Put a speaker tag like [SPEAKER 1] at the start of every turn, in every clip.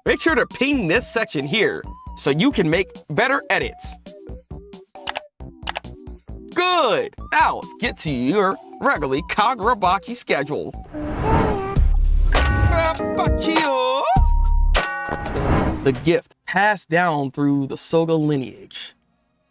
[SPEAKER 1] Make sure to ping this section here so you can make better edits. Good! Now let's get to your regularly Kagurabachi schedule. Kagurabachi. The gift passed down through the Soga lineage,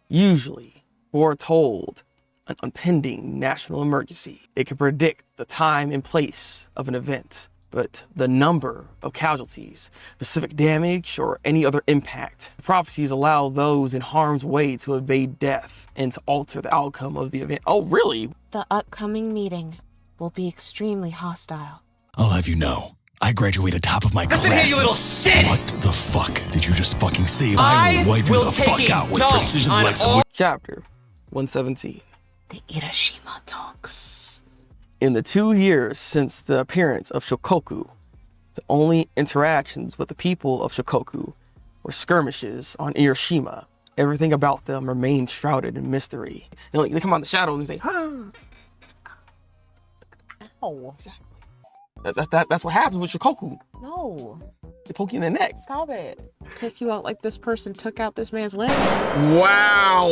[SPEAKER 1] usually foretold an impending national emergency. It can predict the time and place of an event, but the number of casualties, specific damage, or any other impact. Prophecies allow those in harm's way to evade death and to alter the outcome of the event. Oh, really?
[SPEAKER 2] The upcoming meeting will be extremely hostile.
[SPEAKER 3] I'll have you know, I graduated top of my class.
[SPEAKER 4] Listen here, you little shit!
[SPEAKER 3] What the fuck did you just fucking say? I will wipe you the fuck out with precision legs.
[SPEAKER 1] Chapter 117.
[SPEAKER 2] The Irishima talks.
[SPEAKER 1] In the 2 years since the appearance of Shokoku, the only interactions with the people of Shokoku were skirmishes on Hiroshima. Everything about them remained shrouded in mystery. They come out in the shadows and say, "Ha!"
[SPEAKER 2] Ow.
[SPEAKER 1] That's what happens with Shokoku.
[SPEAKER 2] No.
[SPEAKER 1] They poke you in the neck.
[SPEAKER 2] Stop it. Take you out like this person took out this man's leg.
[SPEAKER 1] Wow.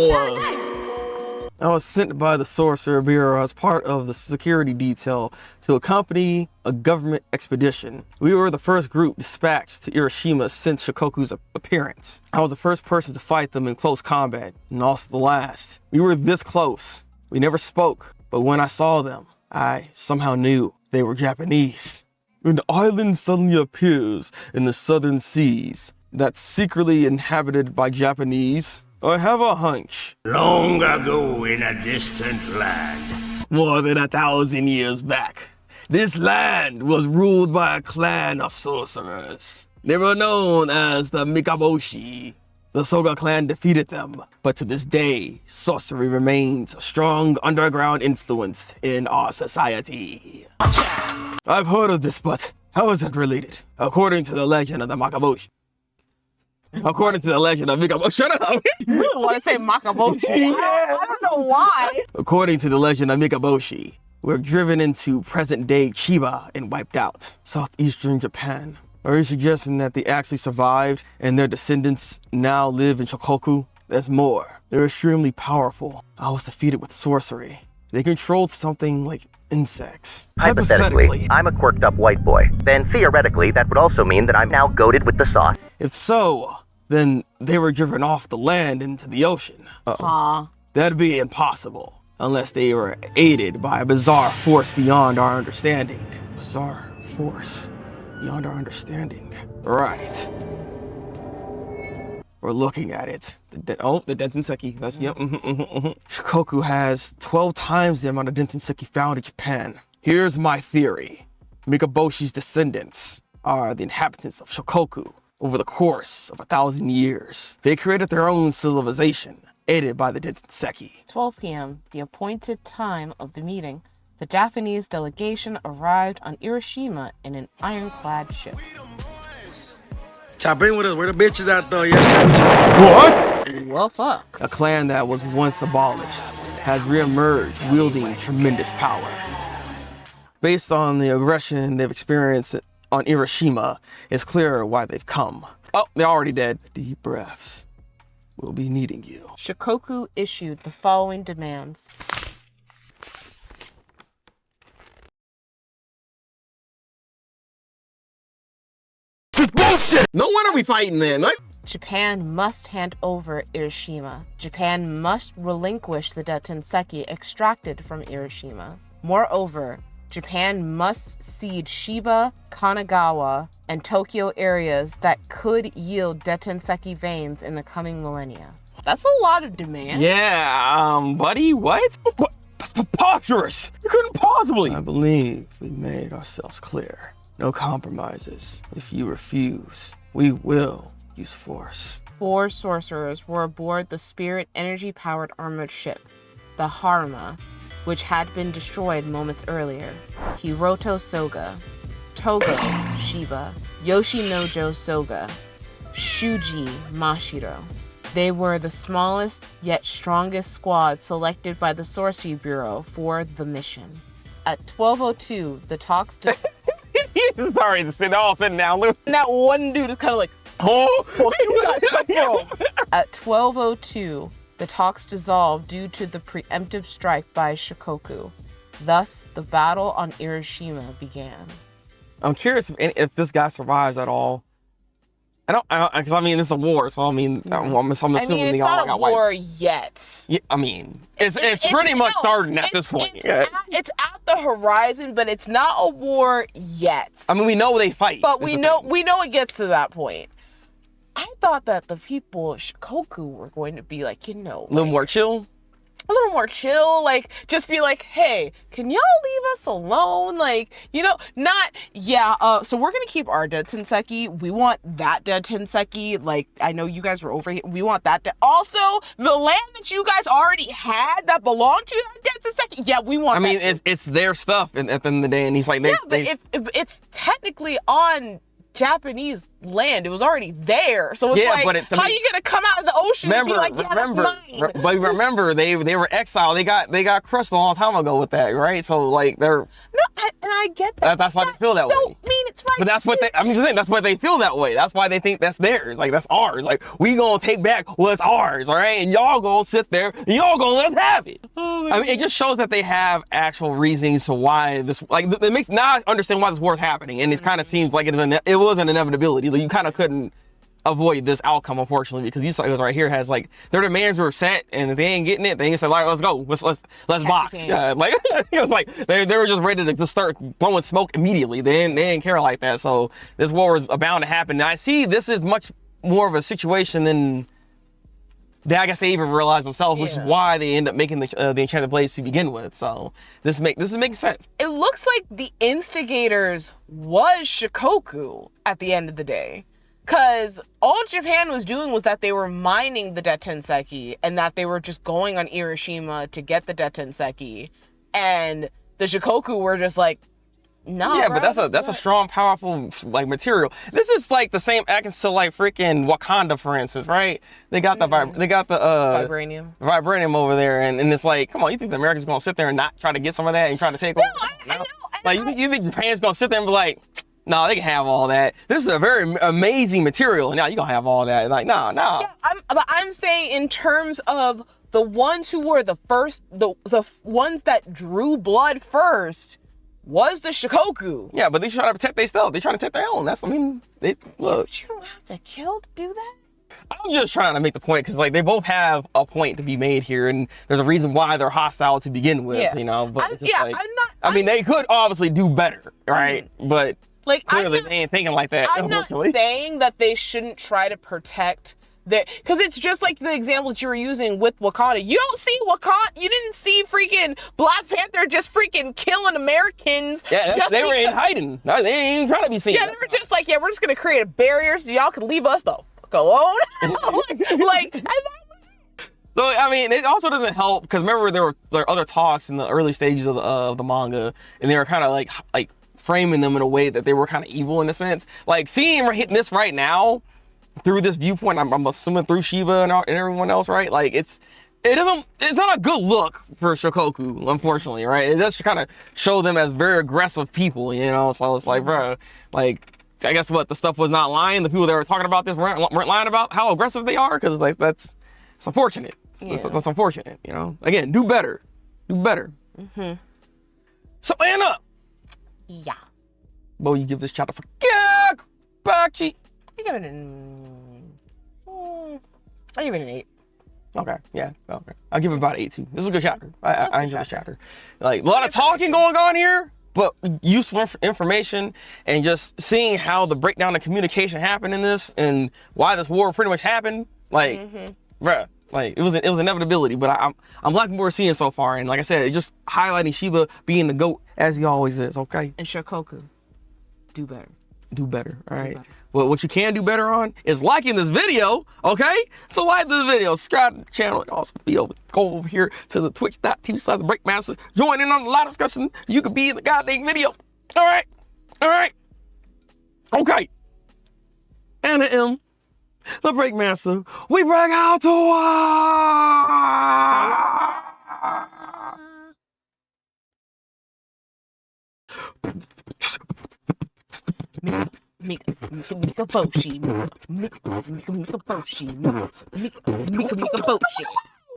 [SPEAKER 1] I was sent by the Sorcerer Bureau as part of the security detail to accompany a government expedition. We were the first group dispatched to Hiroshima since Shokoku's appearance. I was the first person to fight them in close combat, and also the last. We were this close. We never spoke, but when I saw them, I somehow knew they were Japanese. An island suddenly appears in the southern seas that's secretly inhabited by Japanese. I have a hunch.
[SPEAKER 5] Long ago in a distant land.
[SPEAKER 1] More than 1,000 years back, this land was ruled by a clan of sorcerers. They were known as the Mikaboshi. The Soga clan defeated them, but to this day, sorcery remains a strong underground influence in our society. I've heard of this, but how is that related? According to the legend of the Makaboshi. According to the legend of Mikaboshi. Shut up!
[SPEAKER 2] You really want to say Makaboshi? I don't know why.
[SPEAKER 1] According to the legend of Mikaboshi, we're driven into present-day Shiba and wiped out. Southeastern Japan. Are you suggesting that they actually survived and their descendants now live in Shokoku? There's more. They're extremely powerful. I was defeated with sorcery. They controlled something like insects.
[SPEAKER 6] Hypothetically, I'm a quirked up white boy. Then theoretically, that would also mean that I'm now goated with the sauce.
[SPEAKER 1] If so, then they were driven off the land into the ocean. That'd be impossible, unless they were aided by a bizarre force beyond our understanding. Bizarre force beyond our understanding. Right. We're looking at it. The Dentenseki. That's, yep. Shokoku has 12 times the amount of Dentenseki found in Japan. Here's my theory. Mikaboshi's descendants are the inhabitants of Shokoku over the course of 1,000 years. They created their own civilization, aided by the Dentenseki.
[SPEAKER 2] 12 p.m., the appointed time of the meeting, the Japanese delegation arrived on Hiroshima in an ironclad ship.
[SPEAKER 5] Tap in with us. Where the bitches at though?
[SPEAKER 1] What?
[SPEAKER 2] Well, fuck.
[SPEAKER 1] A clan that was once abolished has reemerged, wielding tremendous power. Based on the aggression they've experienced on Hiroshima, it's clear why they've come. Oh, they're already dead. Deep breaths. We'll be needing you.
[SPEAKER 2] Shokoku issued the following demands.
[SPEAKER 1] Bullshit! No wonder we fighting then. Like,
[SPEAKER 2] Japan must hand over Hiroshima. Japan must relinquish the Dentenseki extracted from Hiroshima. Moreover, Japan must cede Shiba, Kanagawa, and Tokyo areas that could yield Dentenseki veins in the coming millennia. That's a lot of demand.
[SPEAKER 1] yeah, buddy, what? That's preposterous! You couldn't possibly! I believe we made ourselves clear. No compromises. If you refuse, we will use force.
[SPEAKER 2] 4 sorcerers were aboard the spirit energy-powered armored ship, the Haruma, which had been destroyed moments earlier. Hiroto Soga, Togo Shiba, Yoshinojo Soga, Shuji Mashiro. They were the smallest yet strongest squad selected by the Sorcery Bureau for the mission. At 12:02, the talks
[SPEAKER 1] Sorry, they're all sitting down.
[SPEAKER 2] And that one dude is kind of like,
[SPEAKER 1] Oh,
[SPEAKER 2] "Where you guys come from?" At 12:02, the talks dissolved due to the preemptive strike by Shikoku. Thus, the battle on Hiroshima began.
[SPEAKER 1] I'm curious if this guy survives at all. Because I mean, it's a war, so I mean, I'm assuming
[SPEAKER 2] it's
[SPEAKER 1] they all
[SPEAKER 2] not a
[SPEAKER 1] got
[SPEAKER 2] war
[SPEAKER 1] wiped.
[SPEAKER 2] yet.
[SPEAKER 1] Yeah, I mean, it's pretty much starting at this point.
[SPEAKER 2] It's at the horizon, but it's not a war yet.
[SPEAKER 1] I mean, we know they fight.
[SPEAKER 2] But we know it gets to that point. I thought that the people of Shikoku were going to be like,
[SPEAKER 1] a little more chill.
[SPEAKER 2] A little more chill, like, just be like, hey, can y'all leave us alone? Like, so we're gonna keep our dead Tenseki. We want that dead Tenseki. Like, I know you guys were over here. We want that. Also, the land that you guys already had that belonged to that dead Tenseki. Yeah, we want that. I mean,
[SPEAKER 1] it's their stuff at the end of the day, and he's like,
[SPEAKER 2] but if it's technically on Japanese land, it was already there, so it's how are you gonna come out of the ocean and be like, yeah, that's mine?
[SPEAKER 1] But remember, they were exiled. They got crushed a long time ago with that, right? So like and
[SPEAKER 2] I get that.
[SPEAKER 1] That's why they feel that way.
[SPEAKER 2] Don't mean it's right.
[SPEAKER 1] But that's what that's why they feel that way. That's why they think that's theirs. Like, that's ours. Like, we gonna take back what's ours, all right? And y'all gonna sit there and y'all gonna let us have it. I mean, it just shows that they have actual reasons to why this. Like, it makes now I understand why this war is happening, and it kind of seems like it was an inevitability. Like, you kind of couldn't avoid this outcome, unfortunately, because these cycles right here has like their demands were set, and if they ain't getting it, they ain't say, like, let's go, let's box. Yeah, like they were just ready to just start blowing smoke immediately. They didn't care like that. So this war was bound to happen. Now I see this is much more of a situation than I guess they even realize themselves, which is why they end up making the enchanted blades to begin with. So this is making sense.
[SPEAKER 2] It looks like the instigators was Shikoku at the end of the day. Because all Japan was doing was that they were mining the Detenseki, and that they were just going on Hiroshima to get the Detenseki, and the Shikoku were just like, no.
[SPEAKER 1] Yeah, bro, but that's a strong, powerful like material. This is like the same access to like freaking Wakanda, for instance, right? They got the vibranium over there, and it's like, come on, you think the Americans gonna sit there and not try to get some of that and try to take over?
[SPEAKER 2] I know.
[SPEAKER 1] Like, you think Japan's gonna sit there and be like, no, they can have all that. This is a very amazing material. Now you gonna have all that. Like, no.
[SPEAKER 2] Yeah, I'm saying in terms of the ones who were the first, the ones that drew blood first was the Shikoku.
[SPEAKER 1] Yeah, but they try to protect their stuff. They try to protect their own. Look.
[SPEAKER 2] But you don't have to kill to do that.
[SPEAKER 1] I'm just trying to make the point, because like they both have a point to be made here, and there's a reason why they're hostile to begin with. But it's just I mean, they could obviously do better, right? But
[SPEAKER 2] like,
[SPEAKER 1] clearly they ain't thinking like that.
[SPEAKER 2] I'm not saying that they shouldn't try to protect their, because it's just like the example that you were using with Wakanda. You don't see Wakanda, you didn't see freaking Black Panther just freaking killing Americans.
[SPEAKER 1] Yeah, they were in hiding. No, they ain't even trying to be seen.
[SPEAKER 2] Yeah, they were just like, yeah, we're just gonna create a barrier so y'all can leave us the fuck alone.
[SPEAKER 1] So, I mean, it also doesn't help, because remember there were other talks in the early stages of the manga, and they were kind of like framing them in a way that they were kind of evil in a sense. Like, seeing hitting this right now through this viewpoint, I'm assuming through Shiba and everyone else, right? Like, it's not a good look for Shikoku, unfortunately, right? It does kind of show them as very aggressive people, you know? So it's like, bro, like, I guess the stuff was not lying. The people that were talking about this weren't lying about how aggressive they are, because like it's unfortunate. That's unfortunate, you know? Again, do better. So, Anna.
[SPEAKER 2] Yeah.
[SPEAKER 1] Boy, you give this chapter for Kagurabachi.
[SPEAKER 2] I give it an 8.
[SPEAKER 1] Okay, yeah, okay. I'll give it about 8 too. This is a good chapter. I enjoy this chapter. Like, a lot of talking going on here, but useful information, and just seeing how the breakdown of communication happened in this, and why this war pretty much happened. Like, bruh, like it was inevitability. But I'm liking what we're seeing so far, and like I said, it's just highlighting Shiba being the GOAT as he always is. Okay.
[SPEAKER 2] And Shikoku, do better.
[SPEAKER 1] Do better. All right. Well, what you can do better on is liking this video, okay? So like this video, subscribe to the channel, and also go over here to the twitch.tv/Thabreakmaster. Join in on the live discussion. You could be in the goddamn video. All right. Okay. Anna M, Thabreakmaster, we break out to war.
[SPEAKER 2] Mika Boshi. Mika Boshi.